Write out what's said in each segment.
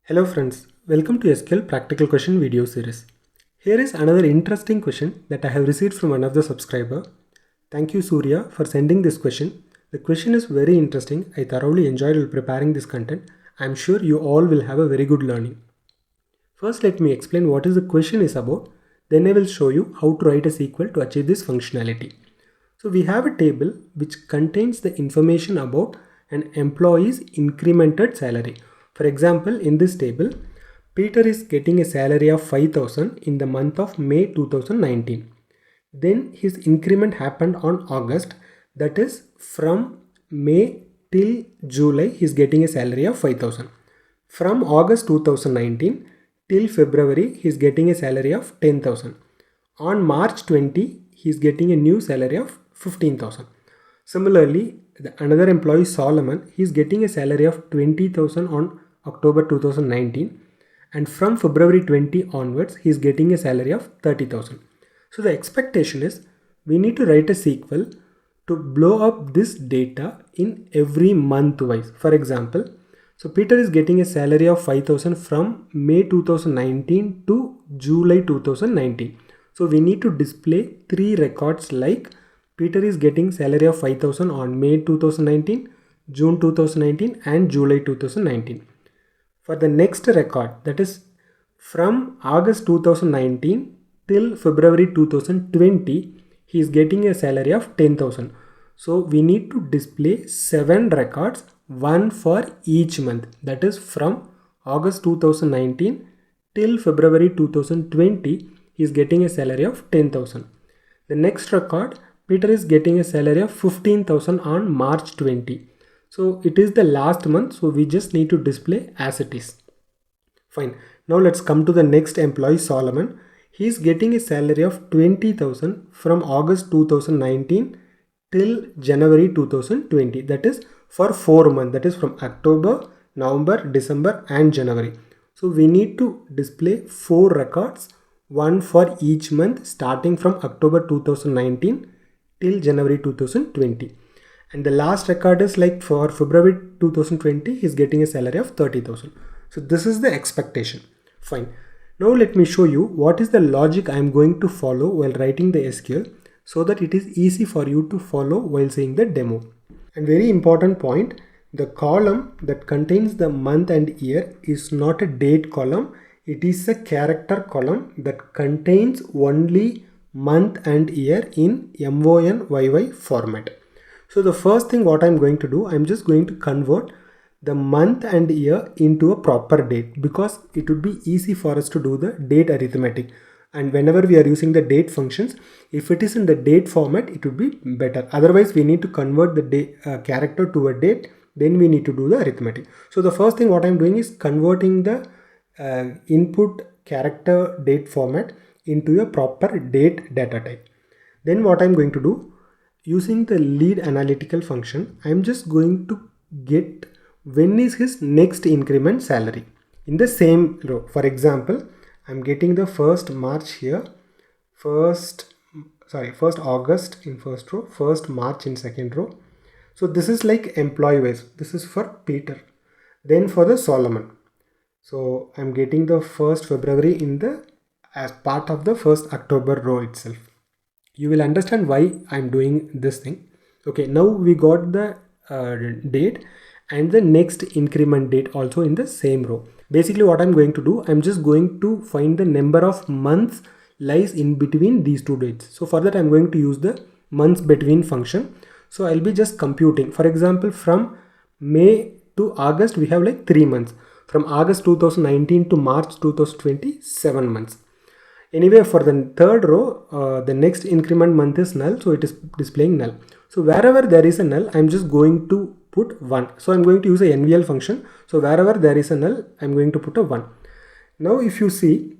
Hello friends, welcome to SQL Practical Question video series. Here is another interesting question that I have received from one of the subscriber. Thank you Surya for sending this question. The question is very interesting. I thoroughly enjoyed while preparing this content. I am sure you all will have a very good learning. First let me explain what is the question is about. Then I will show you how to write a SQL to achieve this functionality. So we have a table which contains the information about an employee's incremented salary. For example, in this table, Peter is getting a salary of 5,000 in the month of May 2019. Then his increment happened on August, that is from May till July he is getting a salary of 5,000. From August 2019 till February he is getting a salary of 10,000. On March 20 he is getting a new salary of 15,000. Similarly, another employee Solomon, he is getting a salary of 20,000 on October 2019, and from February 20 onwards he is getting a salary of 30,000. So the expectation is we need to write a SQL to blow up this data in every month wise. For example, so Peter is getting a salary of 5,000 from May 2019 to July 2019. So we need to display three records like Peter is getting salary of 5,000 on May 2019, June 2019 and July 2019. For the next record, that is from August 2019 till February 2020, he is getting a salary of 10,000. So we need to display 7 records, one for each month. That is from August 2019 till February 2020, he is getting a salary of 10,000. The next record, Peter is getting a salary of 15,000 on March 20. So it is the last month, so we just need to display as it is. Fine. Now let's come to the next employee Solomon. He is getting a salary of 20,000 from August 2019 till January 2020. That is for 4 months. That is from October, November, December and January. So we need to display 4 records, one for each month starting from October 2019 till January 2020. And the last record is like for February 2020, he is getting a salary of 30,000. So this is the expectation. Fine. Now let me show you what is the logic I am going to follow while writing the SQL so that it is easy for you to follow while seeing the demo. And very important point, the column that contains the month and year is not a date column. It is a character column that contains only month and year in MONYY format. So the first thing what I'm going to do, I'm just going to convert the month and year into a proper date because it would be easy for us to do the date arithmetic. And whenever we are using the date functions, if it is in the date format, it would be better. Otherwise, we need to convert the character to a date, then we need to do the arithmetic. So the first thing what I'm doing is converting the input character date format into a proper date data type. Then what I'm going to do, using the lead analytical function, I'm just going to get when is his next increment salary in the same row. For example, I'm getting the first March here, first August in first row, first March in second row. So this is like employee wise. This is for Peter. Then for the Solomon, so I'm getting the first February in the as part of the first October row itself. You will understand why I'm doing this thing. Okay, now we got the date and the next increment date also in the same row. Basically what I'm going to do, I'm just going to find the number of months lies in between these two dates. So for that I'm going to use the months between function. So I'll be just computing. For example, from May to August we have like 3 months. From August 2019 to March 2020, 7 months. Anyway, for the third row, the next increment month is null, so it is displaying null. So wherever there is a null, I'm just going to put 1. So I'm going to use a NVL function. So wherever there is a null, I'm going to put a 1. Now if you see,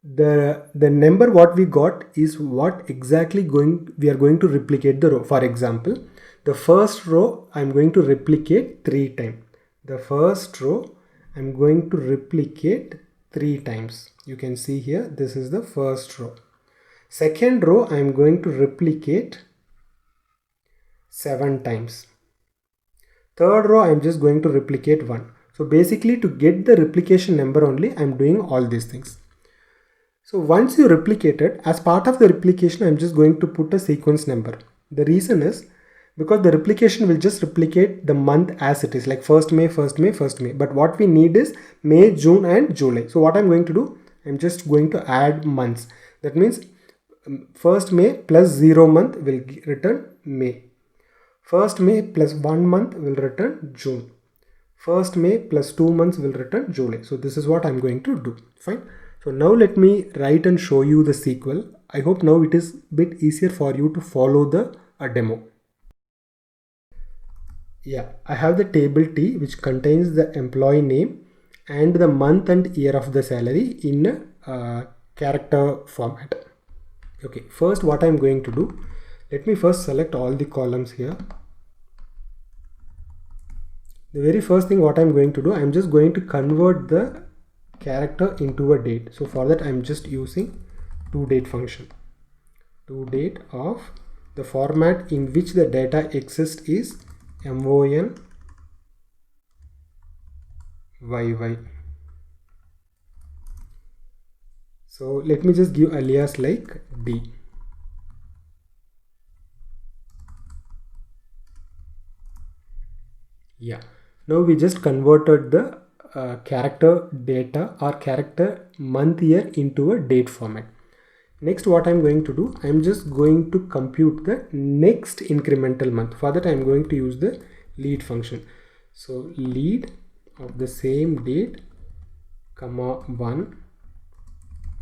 the number what we got is what exactly we are going to replicate the row. For example, the first row I'm going to replicate 3 times. The first row I'm going to replicate 3 times. You can see here, this is the first row. Second row I'm going to replicate 7 times. Third row I'm just going to replicate 1. So basically to get the replication number only, I'm doing all these things. So once you replicate it, as part of the replication, I'm just going to put a sequence number. The reason is because the replication will just replicate the month as it is, like 1st May, 1st May, 1st May. But what we need is May, June and July. So what I'm going to do, I'm just going to add months. That means 1st May plus 0 month will return May. 1st May plus 1 month will return June. 1st May plus 2 months will return July. So this is what I'm going to do. Fine. So now let me write and show you the SQL. I hope now it is a bit easier for you to follow the demo. Yeah, I have the table T which contains the employee name and the month and year of the salary in a character format. Okay, first what I'm going to do, let me first select all the columns here. The very first thing what I'm going to do, I'm just going to convert the character into a date. So for that I'm just using toDate function. toDate of the format in which the data exists is MON YY. So let me just give alias like D. Yeah, now we just converted the character data or character month year into a date format. Next what I'm going to do, I'm just going to compute the next incremental month. For that I'm going to use the lead function. So lead of the same date comma 1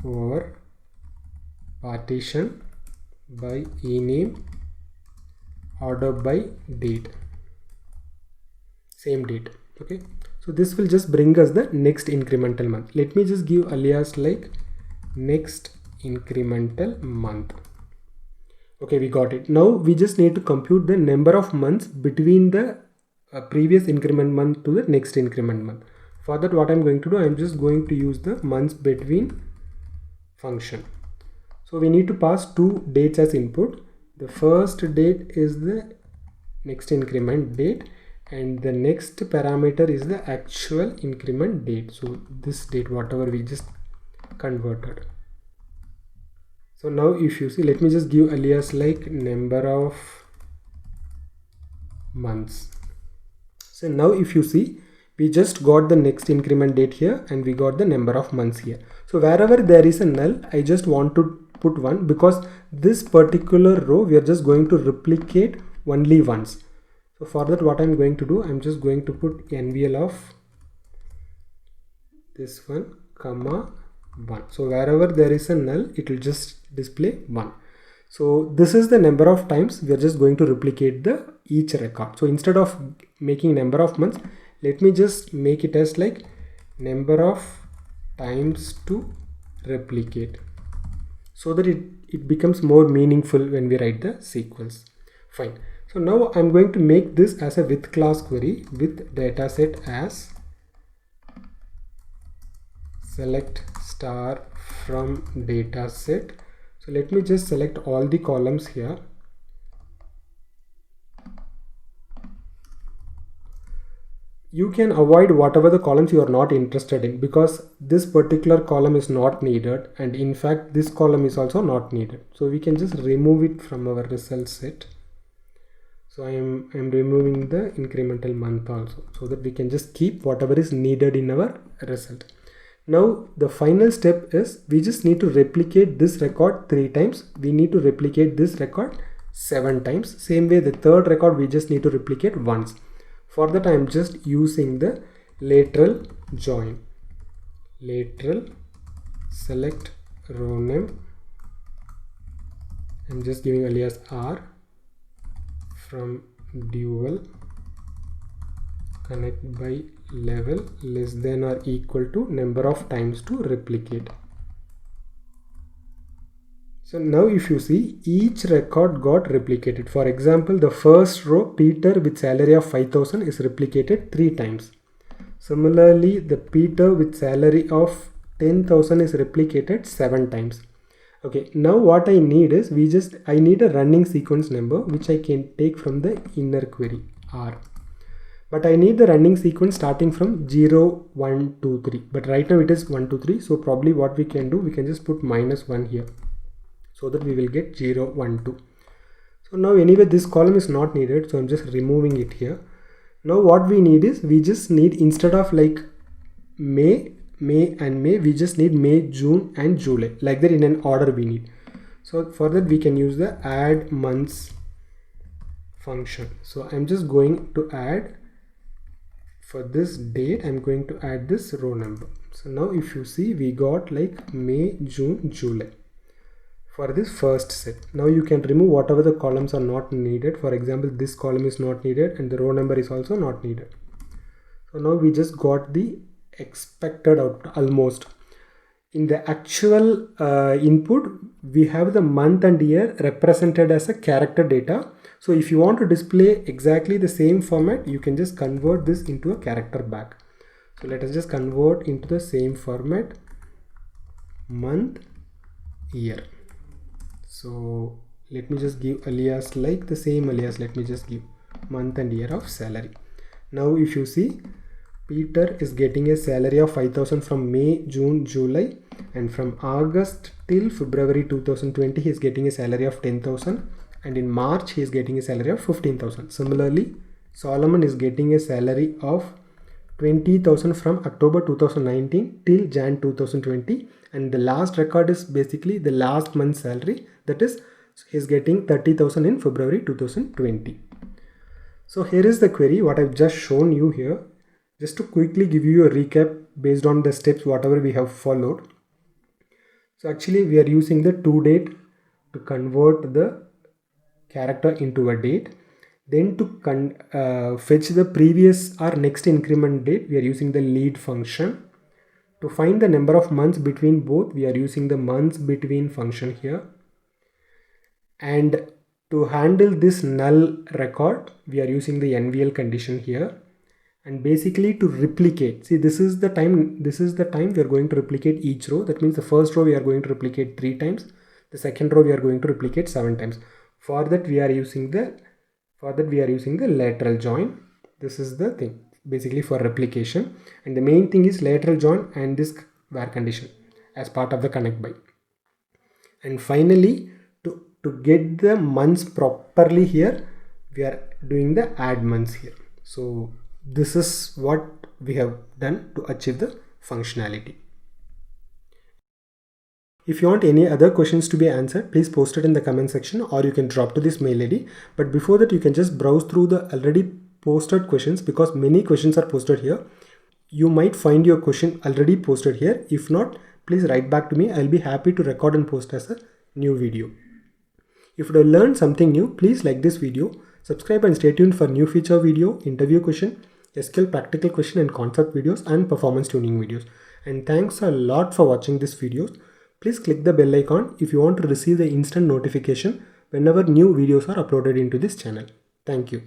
over partition by ename order by date, same date. Okay, so this will just bring us the next incremental month. Let me just give alias like next incremental month. Okay, we got it. Now we just need to compute the number of months between the previous increment month to the next increment month. For that what I'm going to do, I'm just going to use the months between function. So we need to pass two dates as input. The first date is the next increment date and the next parameter is the actual increment date. So this date whatever we just converted. So now if you see, let me just give alias like number of months. So now if you see, we just got the next increment date here and we got the number of months here. So wherever there is a null, I just want to put 1 because this particular row we are just going to replicate only once. So for that what I'm going to do, I'm just going to put NVL of this one comma 1. So wherever there is a null, it will just display 1. So this is the number of times we are just going to replicate the each record. So instead of making number of months, let me just make it as like number of times to replicate, so that it becomes more meaningful when we write the SQLs. Fine. So now I'm going to make this as a with class query with dataset as select star from dataset. So let me just select all the columns here. You can avoid whatever the columns you are not interested in because this particular column is not needed, and in fact this column is also not needed. So we can just remove it from our result set. So I am removing the incremental month also, so that we can just keep whatever is needed in our result. Now the final step is we just need to replicate this record 3 times. We need to replicate this record 7 times. Same way the third record we just need to replicate once. For that I am just using the lateral join. Lateral select row name. I'm just giving alias R from dual connect by level less than or equal to number of times to replicate. So now if you see, each record got replicated. For example, the first row Peter with salary of 5,000 is replicated 3 times. Similarly, the Peter with salary of 10,000 is replicated 7 times. Okay, now what I need is I need a running sequence number which I can take from the inner query R. but I need the running sequence starting from 0, 1, 2, 3. But right now it is 1, 2, 3. So probably what we can do, we can just put -1 here, so that we will get 0, 1, 2. So now anyway this column is not needed, so I'm just removing it here. Now what we need is, we just need, instead of like May, we just need May, June and July, like that in an order we need. So for that we can use the add months function. So I'm just going to add, for this date I'm going to add this row number. So now if you see, we got like May, June, July for this first set. Now you can remove whatever the columns are not needed. For example, this column is not needed and the row number is also not needed. So now we just got the expected output almost. In the actual input, we have the month and year represented as a character data. So if you want to display exactly the same format, you can just convert this into a character back. So let us just convert into the same format, month, year. So let me just give alias like the same alias. Let me just give month and year of salary. Now if you see, Peter is getting a salary of 5,000 from May, June, July, and from August till February 2020 he is getting a salary of 10,000, and in March he is getting a salary of 15,000. Similarly, Solomon is getting a salary of 20,000 from October 2019 till Jan 2020, and the last record is basically the last month's salary, that is he is getting 30,000 in February 2020. So here is the query what I've just shown you here. Just to quickly give you a recap based on the steps whatever we have followed. So actually we are using the toDate to convert the character into a date. Then to fetch the previous or next increment date, we are using the lead function. To find the number of months between both, we are using the months between function here. And to handle this null record, we are using the NVL condition here. And basically to replicate, see this is the time we are going to replicate each row. That means the first row we are going to replicate 3 times, the second row we are going to replicate 7 times. For that we are using the lateral join. This is the thing basically for replication, and the main thing is lateral join and this where condition as part of the connect by. And finally to get the months properly here, we are doing the add months here. So this is what we have done to achieve the functionality. If you want any other questions to be answered, please post it in the comment section, or you can drop to this mail ID. But before that, you can just browse through the already posted questions, because many questions are posted here. You might find your question already posted here. If not, please write back to me. I'll be happy to record and post as a new video. If you have learned something new, please like this video, subscribe and stay tuned for new feature video, interview question, SQL practical question and concept videos, and performance tuning videos. And thanks a lot for watching this video. Please click the bell icon if you want to receive the instant notification whenever new videos are uploaded into this channel. Thank you.